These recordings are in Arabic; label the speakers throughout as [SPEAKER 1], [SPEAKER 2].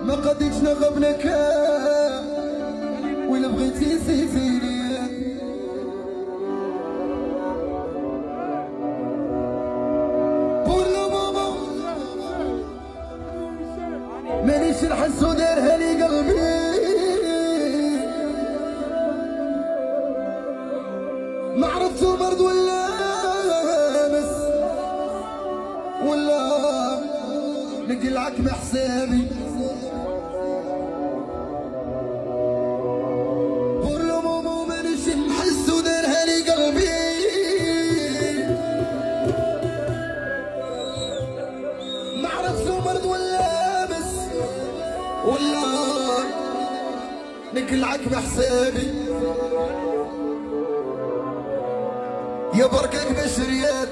[SPEAKER 1] ما قديتش نغبنك ولا بغيتي سيتيني بور لو مومون مانيش نحس ودارها لي قلبي ما عرفتو برد ولا مس ولا نقلعك بحسابي بور لو مومو مانيش نحس ودارها لي قلبي ما عرفتو برد ولا مس ولا نقلعك بحسابي يا بركك بشريات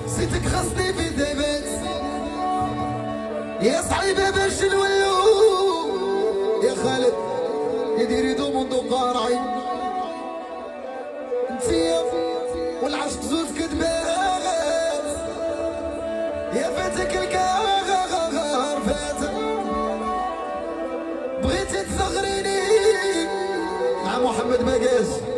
[SPEAKER 1] سيتك خصني في ثبات يا صعيبة باش نولو يا خالد يدير يدو منذ قارعي انتيا والعشق زوز كدبات يا فاتك الكار فاتك بغيتي تصغريني مع محمد مقاس